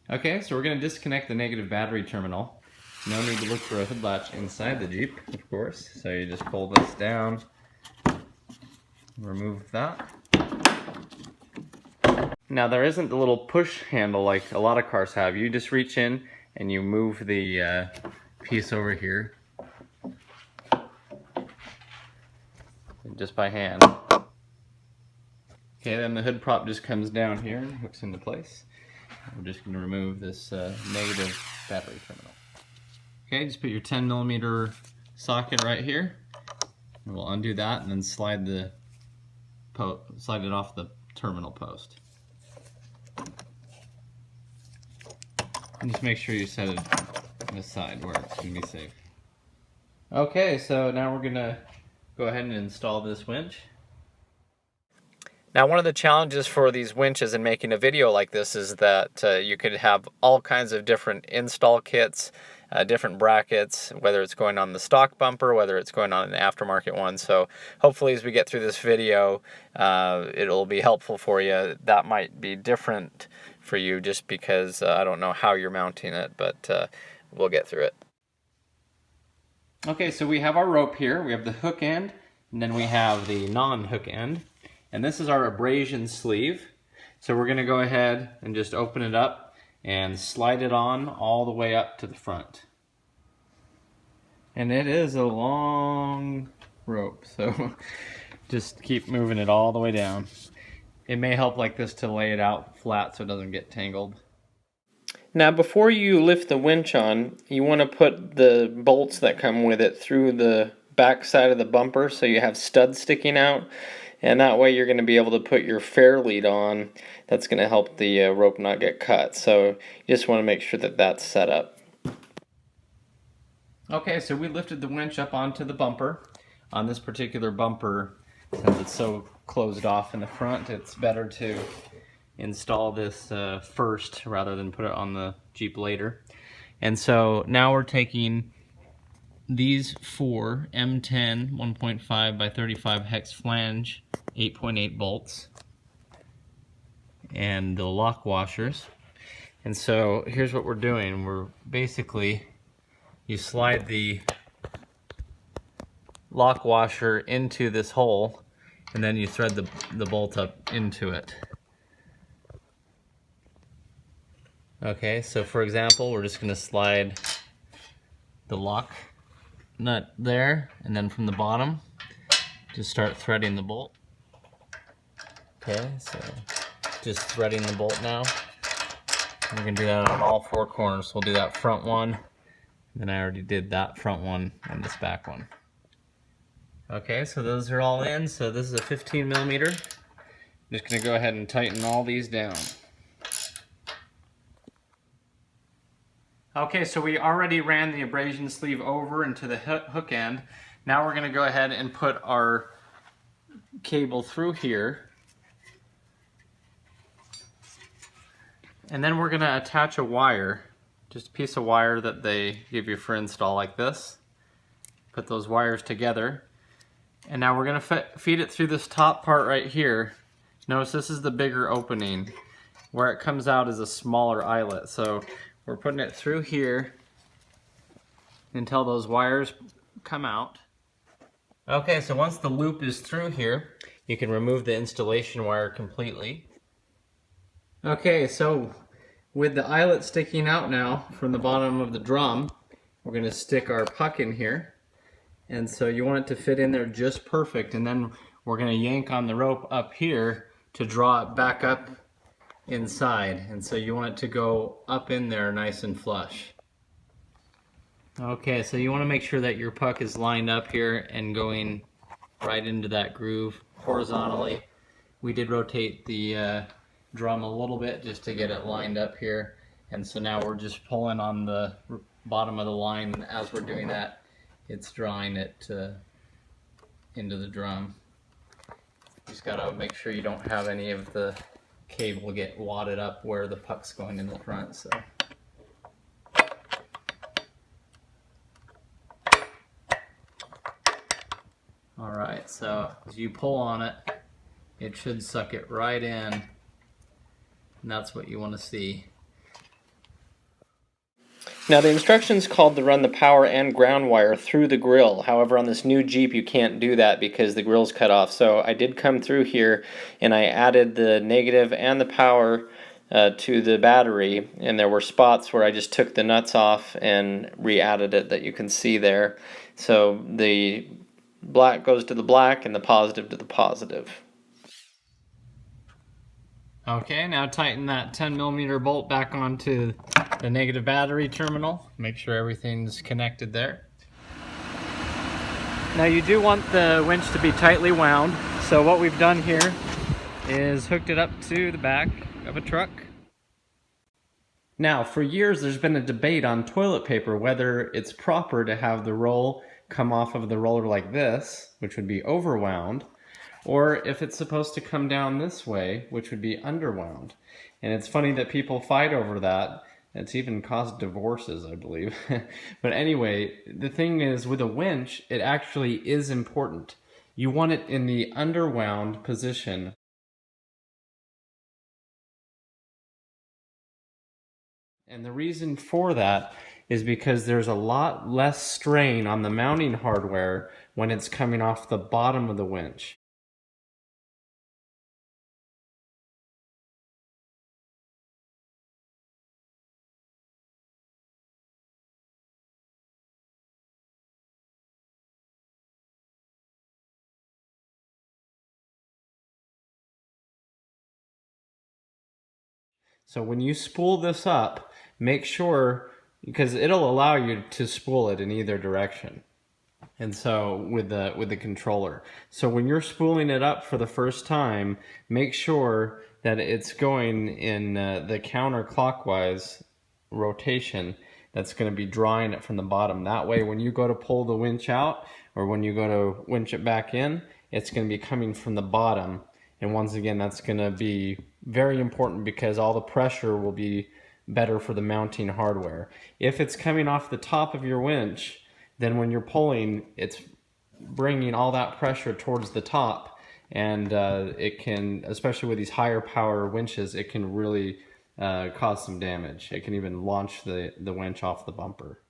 Okay, so we're going to disconnect the negative battery terminal. No need to look for a hood latch inside the Jeep, of course. So you just pull this down, remove that. Now there isn't the little push handle like a lot of cars have. You just reach in and you move the piece over here just by hand. Okay, then the hood prop just comes down here and hooks into place. We're just going to remove this negative battery terminal. Okay, just put your 10mm socket right here. And we'll undo that and then slide it off the terminal post. And just make sure you set it aside where it's going to be safe. Okay, so now we're going to go ahead and install this winch. Now, one of the challenges for these winches in making a video like this is that you could have all kinds of different install kits, different brackets, whether it's going on the stock bumper, whether it's going on an aftermarket one. So hopefully as we get through this video, it'll be helpful for you. That might be different for you just because I don't know how you're mounting it, but we'll get through it. Okay, so we have our rope here. We have the hook end, and then we have the non-hook end. And this is our abrasion sleeve. So we're going to go ahead and just open it up and slide it on all the way up to the front. And it is a long rope, so just keep moving it all the way down. It may help like this to lay it out flat so it doesn't get tangled. Now before you lift the winch on, you want to put the bolts that come with it through the back side of the bumper so you have studs sticking out. And that way you're going to be able to put your fair lead on. That's going to help the rope not get cut. So you just want to make sure that that's set up. Okay, so we lifted the winch up onto the bumper. On this particular bumper, since it's so closed off in the front, it's better to install this first rather than put it on the Jeep later. And so now we're taking these four M10 1.5 by 35 hex flange 8.8 bolts and the lock washers. And so here's what we're doing. We're basically, you slide the lock washer into this hole and then you thread the bolt up into it. Okay, so for example, we're just going to slide the lock nut there, and then from the bottom just start threading the bolt. Okay, so just threading the bolt now. We're going to do that on all four corners. So we'll do that front one, and then I already did that front one and this back one. Okay, so those are all in. So this is a 15mm. I'm just going to go ahead and tighten all these down. Okay, so we already ran the abrasion sleeve over into the hook end. Now we're going to go ahead and put our cable through here. And then we're going to attach a wire, just a piece of wire that they give you for install like this. Put those wires together. And now we're going to feed it through this top part right here. Notice this is the bigger opening. Where it comes out is a smaller eyelet. So we're putting it through here until those wires come out. Okay, so once the loop is through here, you can remove the installation wire completely. Okay, so with the eyelet sticking out now from the bottom of the drum, we're going to stick our puck in here. And so you want it to fit in there just perfect, and then we're going to yank on the rope up here to draw it back up inside, and so you want it to go up in there nice and flush. Okay, so you want to make sure that your puck is lined up here and going right into that groove horizontally. We did rotate the drum a little bit just to get it lined up here, and so now we're just pulling on the bottom of the line, and as we're doing that, it's drawing it into the drum. You just gotta make sure you don't have any of the cable get wadded up where the puck's going in the front. So alright, so as you pull on it, it should suck it right in, and that's what you want to see. Now the instructions called to run the power and ground wire through the grille. However, on this new Jeep you can't do that because the grille's cut off. So I did come through here and I added the negative and the power to the battery, and there were spots where I just took the nuts off and re-added it that you can see there. So the black goes to the black and the positive to the positive. Okay, now tighten that 10mm bolt back onto the negative battery terminal. Make sure everything's connected there. Now you do want the winch to be tightly wound, so what we've done here is hooked it up to the back of a truck. Now, for years there's been a debate on toilet paper whether it's proper to have the roll come off of the roller like this, which would be overwound, or if it's supposed to come down this way, which would be underwound. And it's funny that people fight over that. It's even caused divorces, I believe. But anyway, the thing is, with a winch, it actually is important. You want it in the underwound position. And the reason for that is because there's a lot less strain on the mounting hardware when it's coming off the bottom of the winch. So when you spool this up, make sure, because it'll allow you to spool it in either direction. And so with the controller. So when you're spooling it up for the first time, make sure that it's going in the counterclockwise rotation that's going to be drawing it from the bottom. That way when you go to pull the winch out, or when you go to winch it back in, it's going to be coming from the bottom. And once again, that's going to be very important because all the pressure will be better for the mounting hardware. If it's coming off the top of your winch, then when you're pulling, it's bringing all that pressure towards the top, and it can, especially with these higher power winches, it can really cause some damage. It can even launch the winch off the bumper.